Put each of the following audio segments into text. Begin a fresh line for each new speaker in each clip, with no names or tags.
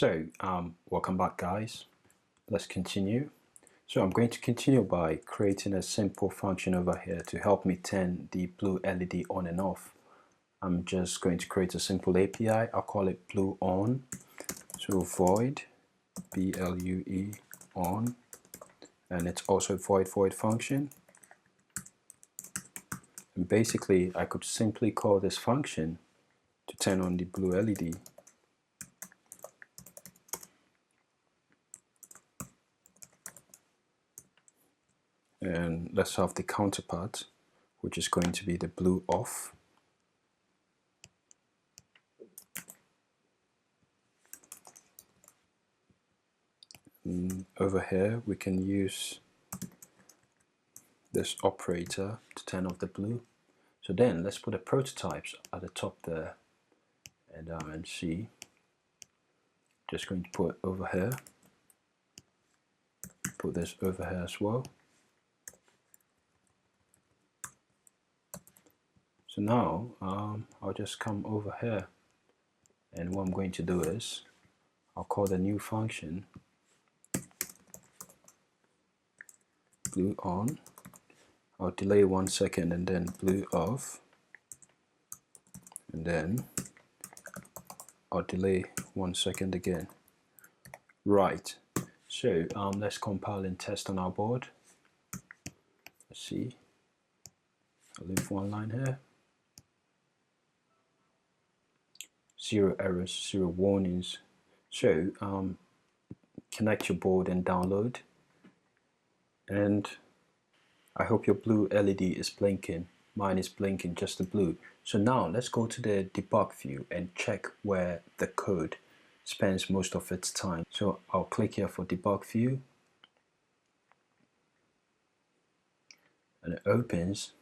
Welcome back, guys. Let's continue. So I'm going to continue by creating a simple function over here to help me turn the blue LED on and off. I'm just going to create a simple API. I'll call it blue on. So void BLUE on, and it's also a void function. And basically, I could simply call this function to turn on the blue LED. And let's have the counterpart, which is going to be the blue off. And over here, we can use this operator to turn off the blue. So then let's put the prototypes at the top there, and see. Just going to put over here. Put this over here as well. So now I'll just come over here, and what I'm going to do is I'll call the new function blue on. I'll delay 1 second and then blue off, and then I'll delay 1 second again. Right, so let's compile and test on our board. Let's see. I'll leave one line here. 0 errors, 0 warnings. So connect your board and download, and I hope your blue LED is blinking. Mine is blinking, just the blue. So now let's go to the debug view and check where the code spends most of its time. So I'll click here for debug view, and it opens.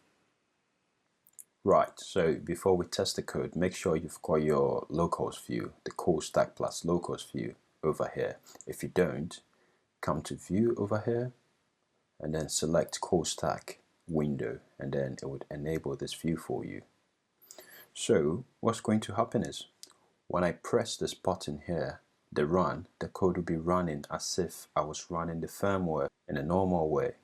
Right, so before we test the code, make sure you've got your locals view, the CodeStack plus locals view over here. If you don't, come to view over here and then select CodeStack window, and then it would enable this view for you. So what's going to happen is when I press this button here, the run, the code will be running as if I was running the firmware in a normal way.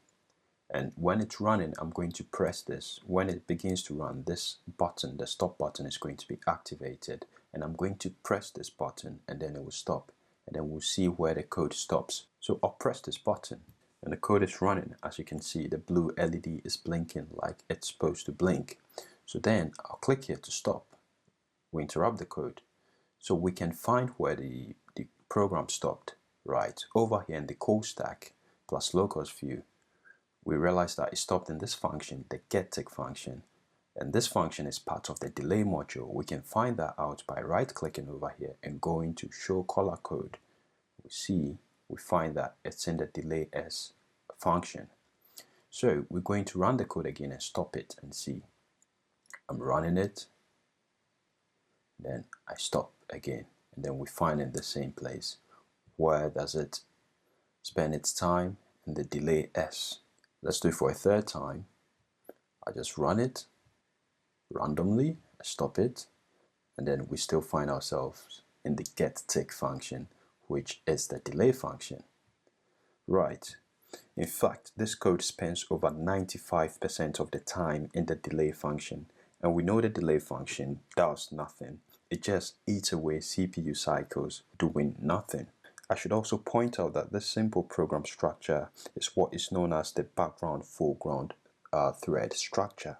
And when it's running, I'm going to press this. When it begins to run, this button, the stop button, is going to be activated. And I'm going to press this button, and then it will stop. And then we'll see where the code stops. So I'll press this button, and the code is running. As you can see, the blue LED is blinking like it's supposed to blink. So then I'll click here to stop. We interrupt the code. So we can find where the program stopped. Right, over here in the CodeStack plus locals view, we realize that it stopped in this function, the getTick function. And this function is part of the delay module. We can find that out by right-clicking over here and going to show color code. We find that it's in the delay s function. So we're going to run the code again and stop it and see. I'm running it, then I stop again, and then we find in the same place. Where does it spend its time? In the delay s. Let's do it for a third time. I just run it randomly, I stop it, and then we still find ourselves in the getTick function, which is the delay function. Right. In fact, this code spends over 95% of the time in the delay function, and we know the delay function does nothing. It just eats away CPU cycles doing nothing. I should also point out that this simple program structure is what is known as the background-foreground thread structure,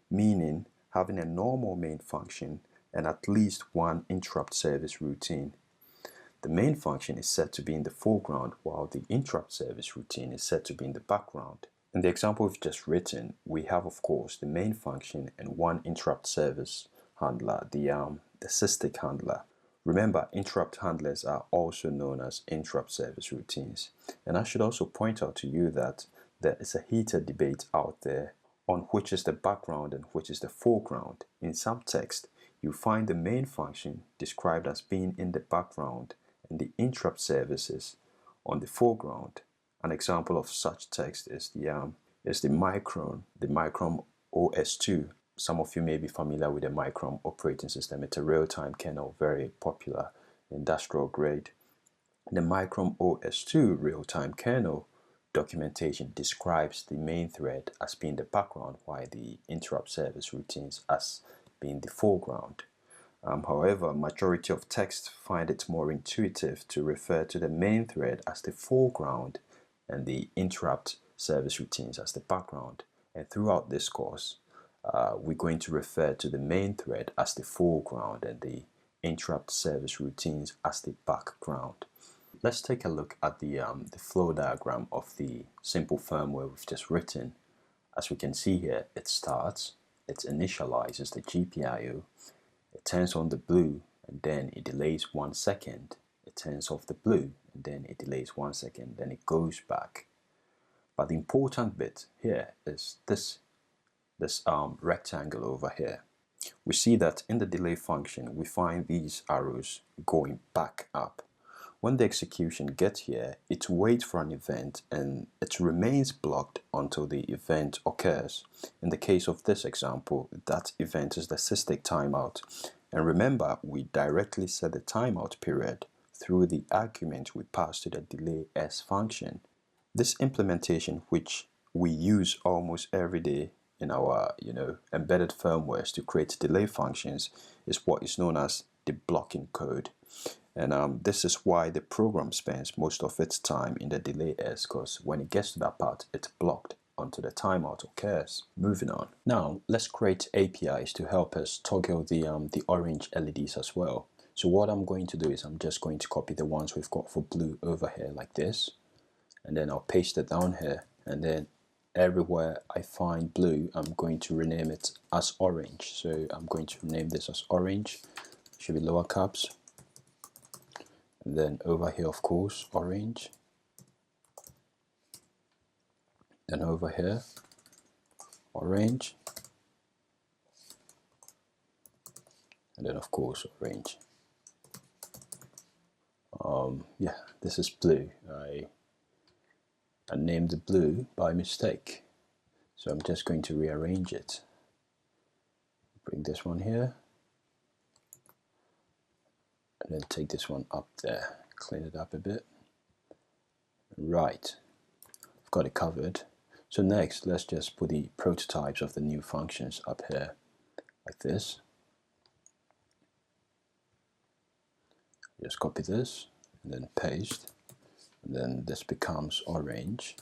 meaning having a normal main function and at least one interrupt service routine. The main function is set to be in the foreground, while the interrupt service routine is set to be in the background. In the example we've just written, we have, of course, the main function and one interrupt service handler, the sysdig handler. Remember, interrupt handlers are also known as interrupt service routines. And I should also point out to you that there is a heated debate out there on which is the background and which is the foreground. In some text, you find the main function described as being in the background and the interrupt services on the foreground. An example of such text is the Micron OS2. Some of you may be familiar with the Micron operating system. It's a real-time kernel, very popular, industrial grade. The Micron OS2 real-time kernel documentation describes the main thread as being the background while the interrupt service routines as being the foreground. However, majority of texts find it more intuitive to refer to the main thread as the foreground and the interrupt service routines as the background. And throughout this course, we're going to refer to the main thread as the foreground and the interrupt service routines as the background. Let's take a look at the flow diagram of the simple firmware we've just written. As we can see here, it starts, it initializes the GPIO, it turns on the blue, and then it delays 1 second. It turns off the blue, and then it delays 1 second, then it goes back. But the important bit here is this rectangle over here. We see that in the delay function, we find these arrows going back up. When the execution gets here, it waits for an event and it remains blocked until the event occurs. In the case of this example, that event is the sysdig timeout. And remember, we directly set the timeout period through the argument we pass to the delay s function. This implementation, which we use almost every day in our embedded firmwares to create delay functions, is what is known as the blocking code. And this is why the program spends most of its time in the delay s, because when it gets to that part, it's blocked until the timeout occurs. Moving on. Now let's create APIs to help us toggle the orange LEDs as well. So what I'm going to do is I'm just going to copy the ones we've got for blue over here like this, and then I'll paste it down here, and then everywhere I find blue, I'm going to rename it as orange. So I'm going to rename this as orange. It should be lower caps. And then over here, of course, orange. Then over here, orange. And then of course, orange. Yeah, this is blue. I named the blue by mistake. So I'm just going to rearrange it. Bring this one here. And then take this one up there. Clean it up a bit. Right. I've got it covered. So next, let's just put the prototypes of the new functions up here, like this. Just copy this, and then paste. And then this becomes orange.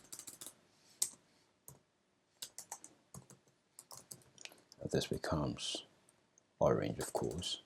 And this becomes orange, of course.